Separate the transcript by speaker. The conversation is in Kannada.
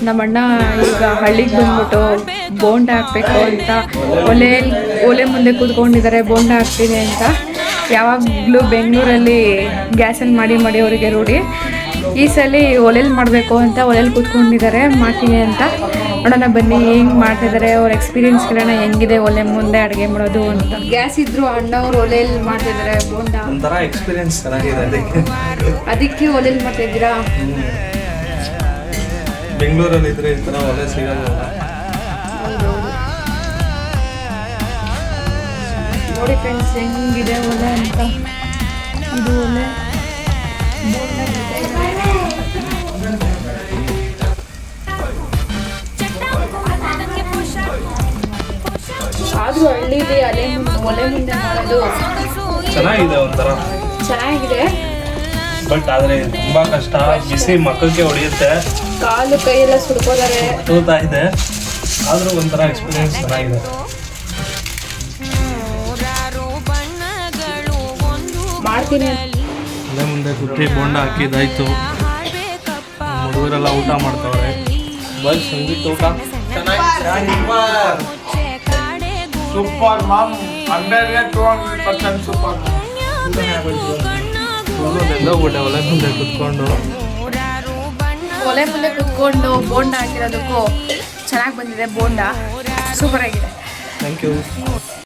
Speaker 1: ನಮ್ಮಣ್ಣ ಈಗ ಹಳ್ಳಿಗೆ ಬಂದ್ಬಿಟ್ಟು ಬೋಂಡ ಹಾಕಬೇಕು ಅಂತ ಒಲೆ ಮುಂದೆ ಕೂತ್ಕೊಂಡಿದ್ದಾರೆ. ಬೋಂಡ ಹಾಕ್ತೀನಿ ಅಂತ. ಯಾವಾಗಲೂ ಬೆಂಗಳೂರಲ್ಲಿ ಗ್ಯಾಸಲ್ಲಿ ಮಾಡಿ ಅವರಿಗೆ ರೂಢಿ. ಈ ಸಲ ಒಲೆಯಲ್ಲಿ ಮಾಡಬೇಕು ಅಂತ ಒಲೆಯಲ್ಲಿ ಕೂತ್ಕೊಂಡಿದ್ದಾರೆ. ಮಾಡ್ತೀನಿ ಅಂತ ನೋಡೋಣ ಬನ್ನಿ ಹೆಂಗೆ ಮಾಡ್ತಿದ್ದಾರೆ, ಅವ್ರ ಎಕ್ಸ್ಪೀರಿಯನ್ಸ್ ಕೇಳೋಣ ಹೆಂಗಿದೆ ಒಲೆ ಮುಂದೆ ಅಡುಗೆ ಮಾಡೋದು ಅಂತ. ಗ್ಯಾಸ್ ಇದ್ರು ಅಣ್ಣವ್ರು ಒಲೆಯಲ್ಲಿ ಮಾಡ್ತಿದ್ದಾರೆ ಬೋಂಡ.
Speaker 2: ಒಂಥರ ಎಕ್ಸ್ಪೀರಿಯನ್ಸ್ ಚೆನ್ನಾಗಿದೆ
Speaker 1: ಅದಕ್ಕೆ ಒಲೆಯಲ್ಲಿ ಮಾಡ್ತಿದ್ದೀರಾ?
Speaker 2: ಬೆಂಗಳೂರಲ್ಲಿ ಇದ್ರೆ ಈ ಥರ ಒಲೆ ಸಿಗಲ್ಲ.
Speaker 1: ನೋಡಿ ಫ್ರೆಂಡ್ಸ್ ಹೆಂಗಿದೆ ಒಲೆ ಅಂತ. ಇದು ಒಲೆ ಆದ್ರೂ ಹಳ್ಳಿಲಿ ಒಲೆ ಮುಂದೆ ಮಾಡೋದು
Speaker 2: ಚೆನ್ನಾಗಿದೆ, ಒಂಥರ
Speaker 1: ಚೆನ್ನಾಗಿದೆ.
Speaker 2: ಬಟ್ ಆದ್ರೆ ತುಂಬಾ ಕಷ್ಟ. ಬಿಸಿ ಮಕ್ಕಳಿಗೆ ಹೊಡೆಯುತ್ತೆ,
Speaker 1: ಕಾಲು ಕೈ ಎಲ್ಲ ಸುಡ್ಕೋತಾರೆ,
Speaker 2: ತೂತಾ ಇದೆ. ಆದ್ರೂ ಒಂಥರ ಎಕ್ಸ್ಪೀರಿಯನ್ಸ್ ಚೆನ್ನಾಗಿದೆ.
Speaker 1: ಮಾಡ್ತೀನಿ.
Speaker 2: ಅಲ್ಲೇ ಮುಂದೆ ಕುಟ್ಟಿ ಬೋಂಡ ಹಾಕಿದ್ದಾಯ್ತು. ಹುಡುಗರೆಲ್ಲ ಊಟ ಮಾಡ್ತಾವ್ರೆ. ಬಸ್ ಸಂಗೀತ ಊಟ
Speaker 3: ಸೂಪರ್ ಮಾಮ್, 100% ಸೂಪರ್.
Speaker 2: ಒಲೆ ಮುಂದೆ ಕುತ್ಕೊಂಡು
Speaker 1: ಬೋಂಡ ಹಾಕಿರೋದಕ್ಕೂ ಚೆನ್ನಾಗಿ ಬಂದಿದೆ. ಬೋಂಡ ಸೂಪರ್ ಆಗಿದೆ.
Speaker 2: Thank you.